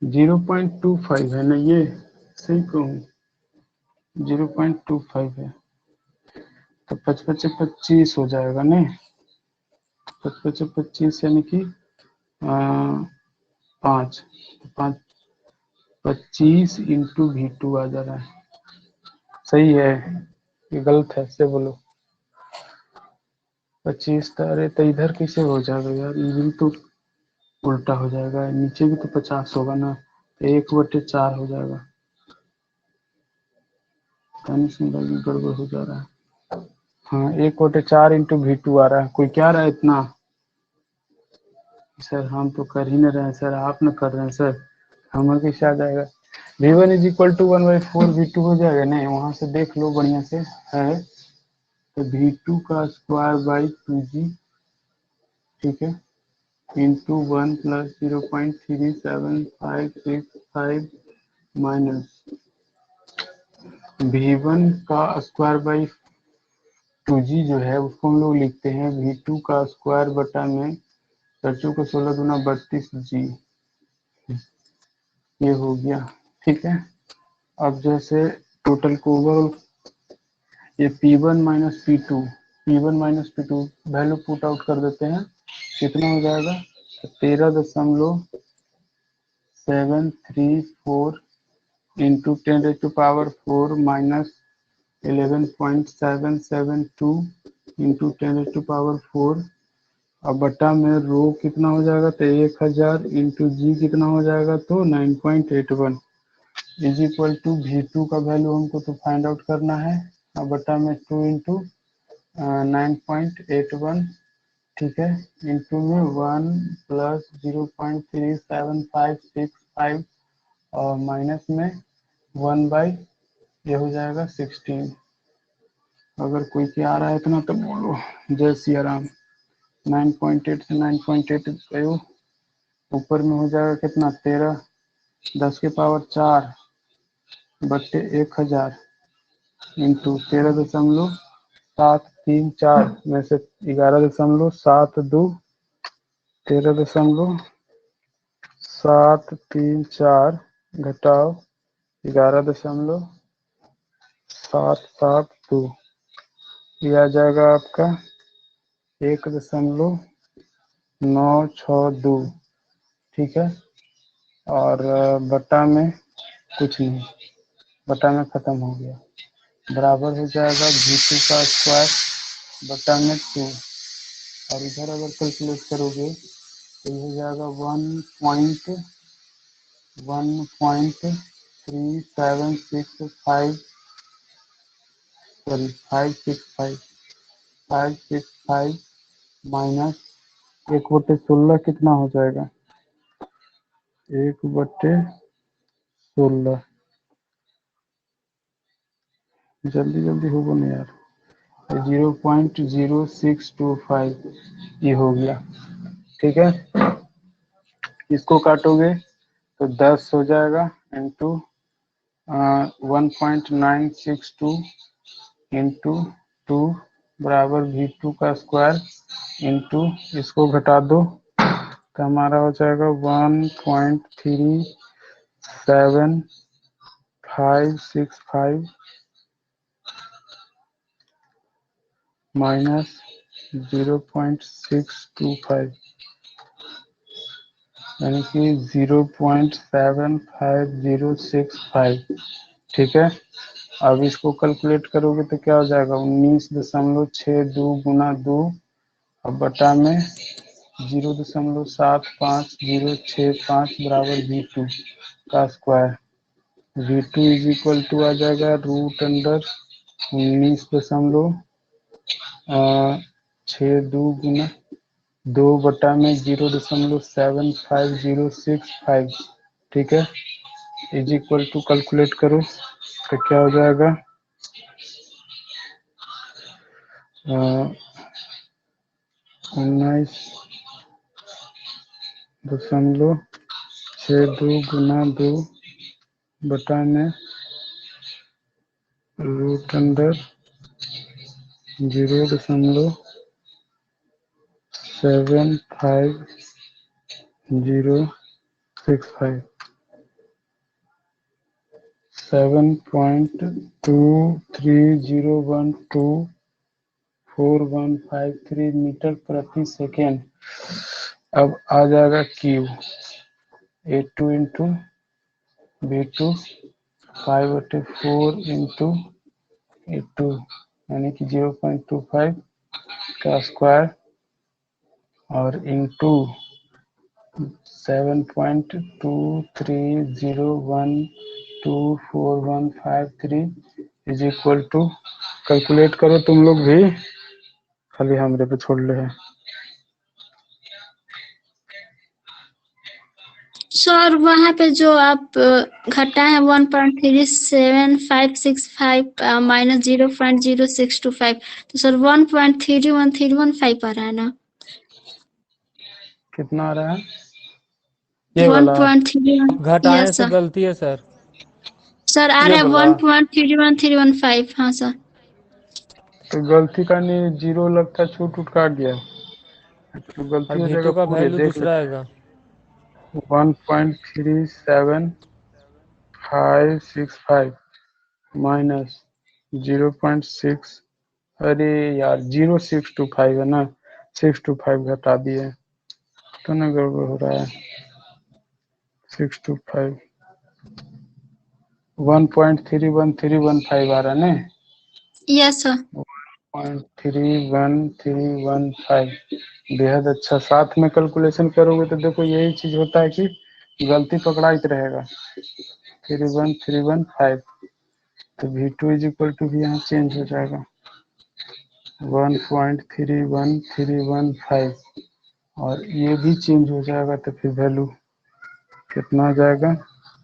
0.25 है ना, ये सही कहूँ 0.25 है तो 55 हो जाएगा नहीं 55 यानी कि 5 25 इंटू V2 आ जा रहा है। सही है ये गलत है से बोलो 25 अरे तो इधर कैसे हो जाएगा यार, इधर तो उल्टा हो जाएगा, नीचे भी तो 50 होगा ना, तो 1/4 हो जाएगा। गड़बड़ हो जा रहा है। हाँ 1/4 इंटू V2 आ रहा है। कोई क्या रहा है इतना सर, हम तो कर ही नहीं रहे हैं सर, आप न कर रहे हैं सर, हमें कैसे आ जाएगा। V1 is equal to 1/4 V2 हो जाएगा नहीं, वहां से देख लो बढ़िया से है तो V2 का स्क्वायर बाई 2G ठीक है इंटू 1 प्लस 0.3755 माइनस V1 का स्क्वायर बाई 2G जो है उसको हम लोग लिखते हैं V2 का स्क्वायर बटा में 4 को 16 दूना 32G ये हो गया। ठीक है अब जैसे टोटल को ओवरऑल ये P1 minus P2 value put out कर देते हैं कितना हो जाएगा 13.734 इंटू 10⁴ माइनस 11.772 इंटू 10⁴ अब बटा में रो कितना हो जाएगा तो 1000 इंटू जी कितना हो जाएगा तो 9.81 इज इक्वल टू V2 का वैल्यू हमको तो फाइंड आउट करना है बटा में 2 इंटू 9.81, ठीक है, इंटू में 1 प्लस 0.3756 और माइनस में 1 बाई ये हो जाएगा 16। अगर कोई क्या आ रहा है इतना तो बोलो। जय सिया राम। 9.8 से 9.8 गयो, ऊपर में हो जाएगा कितना 13 10 के पावर 4 बट्टे 1000 इंटू 13.734 में से 11.72 13.734 घटाओ 11.772, ये आ जाएगा आपका 1.962, ठीक है। और बटा में कुछ नहीं, बटा में खत्म हो गया, बराबर हो जाएगा V2 का स्क्वायर बटा में 2, और इधर अगर कैलकुलेट करोगे तो ये हो जाएगा 1.3765 सॉरी 565 माइनस 1/16 कितना हो जाएगा 1/16, जल्दी जल्दी होगा नहीं यार, 0.0625 ये हो गया, ठीक है। इसको काटोगे तो 10 हो जाएगा इंटू 1.962 इंटू 2 बराबर V2 का स्क्वायर इंटू इसको घटा दो तो हमारा हो जाएगा 1.37565 माइनस 0.625 यानी कि 0.75065, ठीक है। अब इसको कैलकुलेट करोगे तो क्या हो जाएगा 19.62 गुना 2 अब बटा में 0.75065 बराबर V2 का square, V2 is equal to आ जाएगा रूट अंडर 19.62 गुना 2 बटा में 0.75065, ठीक है, इज इक्वल टू कैलकुलेट करो तो क्या हो जाएगा 19.62 गुना 2 बटा में रूट अंडर 0.75065 7.23012415 मीटर प्रति सेकेंड। अब आ जाएगा क्यू 82 इंटू V2 5/4 इंटू 82 यानी कि 0.25 का स्क्वायर और into 7.23012415 is equal to calculate करो तुम लोग भी, खाली हमरे पे छोड़ ले है। सर वहाँ पे जो आप घटा है 1.37565 माइनस 0.0625, तो सर 1.31315 आ रहा है ना। कितना आ रहा है ये वाला 1.31 घटाने यस से सर। गलती है सर। सर आ ये रहा है वाला 1.31315। हाँ सर। तो गलती का नहीं, जीरो लगता छूट उठ काट गया तो गलती और हो जाएगा V2 का पूरे, वैल्यू देख दूसरा लेते आएगा। 1.37565 माइनस 0.6, अरे यार 0.625 है ना, 625 घटा दिए तो ना गड़बड़ हो रहा है। 625 1.31315 आ रहा है ना, यस सर। 1.31315 बेहद अच्छा। साथ में कैलकुलेशन करोगे तो देखो यही चीज होता है कि गलती पकड़ा ही रहेगा। 31315 तो V2 इज इक्वल टू भी यहाँ चेंज हो जाएगा 1.31315 और ये भी चेंज हो जाएगा, तो फिर वैल्यू कितना आ जाएगा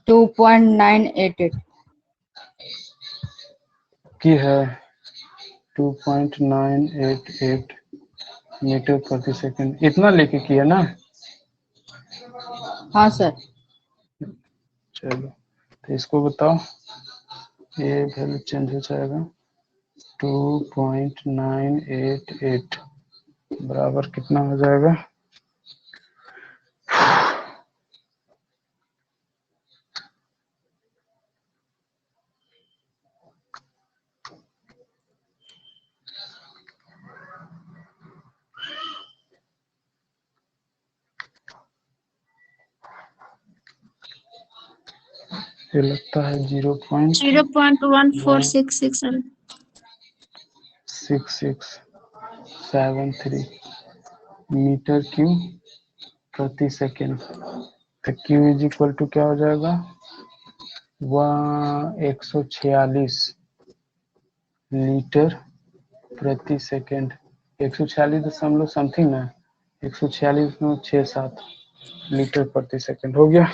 2.988 की है 2.988 मीटर प्रति सेकंड, इतना लेके किया ना। हाँ सर। चलो तो इसको बताओ, ये वैल्यू चेंज हो जाएगा 2.988 बराबर कितना हो जाएगा, ये लगता है 0.146673 मीटर क्यूब प्रति सेकेंड। तो क्यू इज इक्वल टू क्या हो जाएगा 146 लीटर प्रति सेकेंड, 146 समथिंग ना, 146.67 लीटर प्रति सेकेंड हो गया।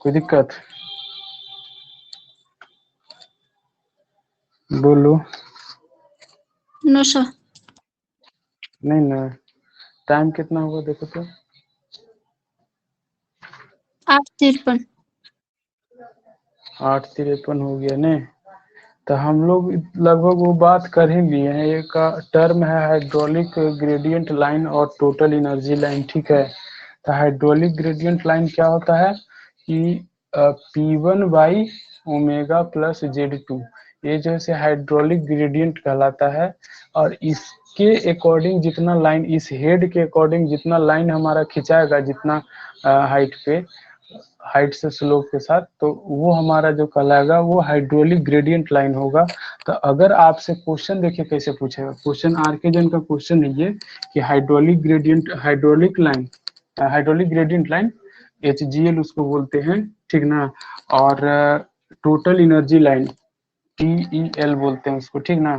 कोई दिक्कत? बोलो। No sir. नहीं ना, टाइम कितना हुआ देखो तो, 8:53। 8:53 हो गया ने। तो हम लोग लगभग वो बात कर ही लिए हैं, एक टर्म है हाइड्रोलिक ग्रेडियंट लाइन और टोटल एनर्जी लाइन, ठीक है। तो हाइड्रोलिक ग्रेडियंट लाइन क्या होता है कि P1 by omega plus Z2, ये जो है हाइड्रोलिक ग्रेडियंट कहलाता है। और इसके अकॉर्डिंग जितना लाइन, इस हेड के अकॉर्डिंग जितना लाइन हमारा खिंचाएगा, जितना हाइट पे, हाइट से स्लोप के साथ, तो वो हमारा जो कहलाएगा वो हाइड्रोलिक ग्रेडियंट लाइन होगा। तो अगर आपसे क्वेश्चन देखिए कैसे पूछेगा, क्वेश्चन आरके जन का क्वेश्चन है ये कि हाइड्रोलिक ग्रेडियंट लाइन HGL उसको बोलते हैं, ठीक ना। और टोटल एनर्जी लाइन TEL बोलते हैं उसको, ठीक ना।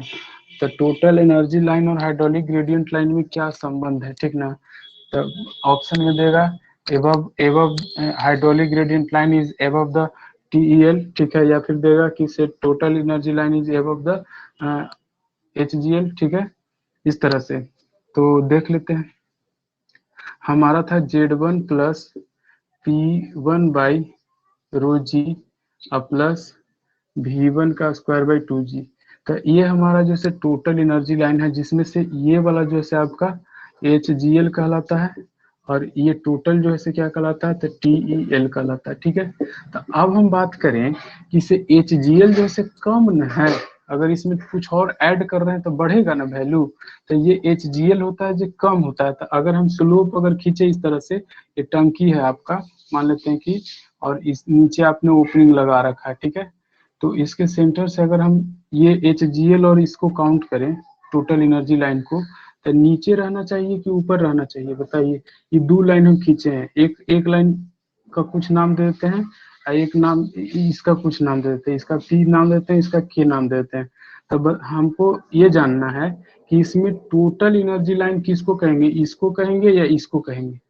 तो टोटल एनर्जी लाइन और हाइड्रोलिक ग्रेडियंट लाइन में क्या संबंध है, ठीक ना। तो ऑप्शन में देगा above hydraulic gradient line is above the TEL, ठीक है, या फिर देगा कि से total energy line is above the HGL, ठीक है, इस तरह से। तो देख लेते हैं, हमारा था Z1 plus P1 by rho g plus V1 का स्क्वायर बाई 2G। तो ये हमारा जैसे टोटल एनर्जी लाइन है, जिसमें से ये वाला जो है आपका HGL कहलाता है और ये टोटल जो है क्या कहलाता है, तो TEL कहलाता है, ठीक है। तो अब हम बात करें कि इसे HGL जो है कम न है, अगर इसमें कुछ और ऐड कर रहे हैं तो बढ़ेगा ना वैल्यू, तो ये HGL होता है जो कम होता है। तो अगर हम स्लोप अगर खींचे इस तरह से, ये टंकी है आपका, मान लेते हैं कि, और इस नीचे आपने ओपनिंग लगा रखा है, ठीक है। तो इसके सेंटर से अगर हम ये HGL और इसको काउंट करें टोटल एनर्जी लाइन को, तो नीचे रहना चाहिए कि ऊपर रहना चाहिए, बताइए। ये दो लाइन हम खींचे हैं, एक लाइन का कुछ नाम दे देते हैं, एक नाम इसका कुछ नाम दे देते हैं, इसका P नाम देते हैं, इसका K नाम दे देते हैं। तब हमको ये जानना है कि इसमें टोटल एनर्जी लाइन किसको कहेंगे, इसको कहेंगे या इसको कहेंगे,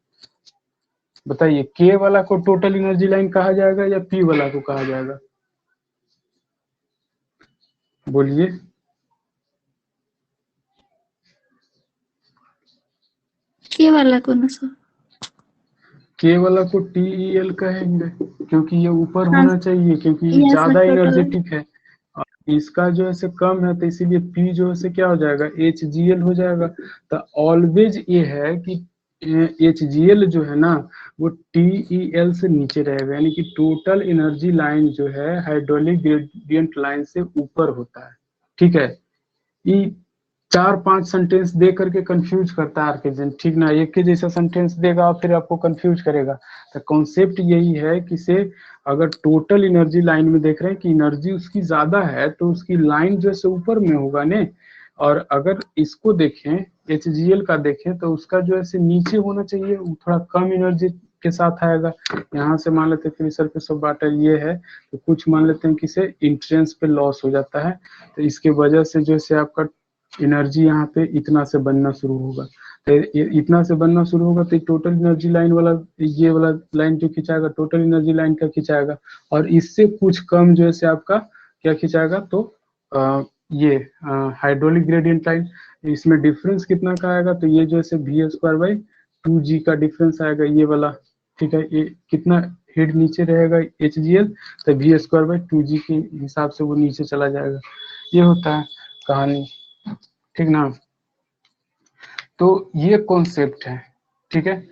बताइए। K वाला को टोटल एनर्जी लाइन कहा जाएगा या P वाला को कहा जाएगा, बोलिए। के वाला कौन सा? K वाला को TEL कहेंगे, क्योंकि ये ऊपर हाँ, होना चाहिए, क्योंकि ये यस सर, ज्यादा टोटल। एनर्जेटिक है। और इसका जो है कम है, तो इसीलिए P जो है क्या हो जाएगा, HGL हो जाएगा। तो ऑलवेज ये है कि HGL जो है ना वो TEL से नीचे रहेगा, यानी कि टोटल एनर्जी लाइन जो है हाइड्रोलिक ग्रेडियंट लाइन से ऊपर होता है, ठीक है। ये 4-5 सेंटेंस दे करके कंफ्यूज करता है आर्केजन, ठीक ना, एक ही जैसा सेंटेंस देगा फिर आपको कंफ्यूज करेगा। तो कॉन्सेप्ट यही है कि से अगर टोटल एनर्जी लाइन में देख रहे हैं कि एनर्जी उसकी ज्यादा है, तो उसकी लाइन जो है ऊपर में होगा ने। और अगर इसको देखें HGL का देखें, तो उसका जो है नीचे होना चाहिए, थोड़ा कम एनर्जेटिक के साथ आएगा। यहाँ से मान लेते हैं फ्री सरफेस ऑफ वाटर ये है, तो कुछ मान लेते हैं कि इसे इंट्रेंस पे लॉस हो जाता है, तो इसके वजह से जो है आपका एनर्जी यहाँ पे इतना से बनना शुरू होगा। तो इतना से बनना शुरू होगा तो टोटल एनर्जी लाइन वाला ये वाला लाइन जो खिंचाएगा टोटल एनर्जी लाइन का खिंचाएगा, और इससे कुछ कम जो है आपका क्या खिंचाएगा, तो ये हाइड्रोलिक ग्रेडियंट लाइन। इसमें डिफरेंस कितना का आएगा, तो ये जो है वी स्क्वायर बाई 2g का डिफरेंस आएगा ये वाला, ठीक है। ये कितना हेड नीचे रहेगा HGL, तो वी स्क्वायर बाई 2g के हिसाब से वो नीचे चला जाएगा। ये होता है कहानी, ठीक ना। तो ये कॉन्सेप्ट है, ठीक है।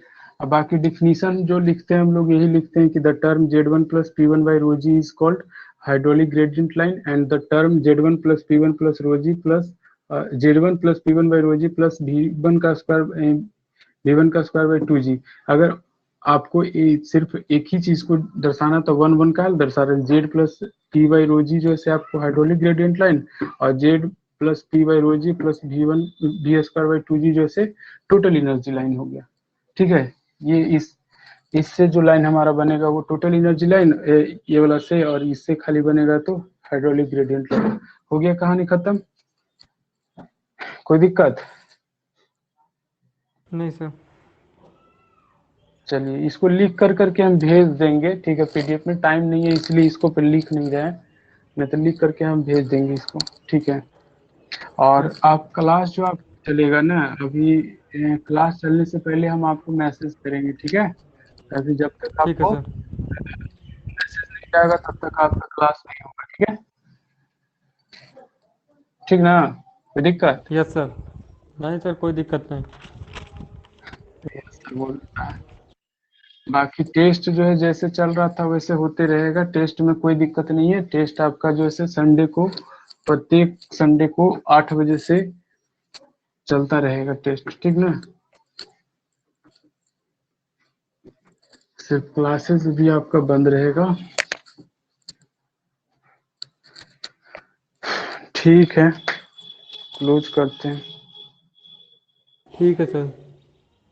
अब बाकी डिफिनीशन जो लिखते हैं हम लोग यही लिखते हैं कि the term Z1 plus P1 by rho g is called hydraulic gradient line, and the term Z1 plus P1 plus rho g plus Z1 plus P1 by rho g plus V1 का square by 2g। अगर आपको सिर्फ एक ही चीज को दर्शाना तो 1 का दर्शा रहे Z plus P by rho g जो है आपको हाइड्रोलिक ग्रेडियंट लाइन, और Z plus P by rho g plus V square by 2g जो है टोटल एनर्जी लाइन हो गया, ठीक है। ये इससे जो लाइन हमारा बनेगा वो टोटल एनर्जी लाइन ये वाला से, और इससे खाली बनेगा तो हाइड्रोलिक ग्रेडियंट लाइन। हो गया कहानी खत्म, कोई दिक्कत? नहीं सर। चलिए इसको लिख कर करके हम भेज देंगे, ठीक है। PDF में टाइम नहीं है इसलिए इसको पे लिख नहीं रहे हैं, नहीं तो लिख करके हम भेज देंगे इसको, ठीक है। और आप क्लास जो आप चलेगा ना अभी, क्लास चलने से पहले हम आपको मैसेज करेंगे, ठीक है। ताकि जब तक ठीक है आपको सर। मैसेज नहीं जाएगा तब तक आपका क्लास नहीं होगा, ठीक है। ठीक ना, कोई दिक्कत? Yes sir. नहीं सर कोई दिक्कत नहीं। बोल बाकी टेस्ट जो है जैसे चल रहा था वैसे होते रहेगा, टेस्ट में कोई दिक्कत नहीं है। टेस्ट आपका जो है संडे को, प्रत्येक संडे को 8 बजे से चलता रहेगा टेस्ट, ठीक ना। सिर्फ क्लासेस भी आपका बंद रहेगा, ठीक है। क्लोज करते हैं। ठीक है सर।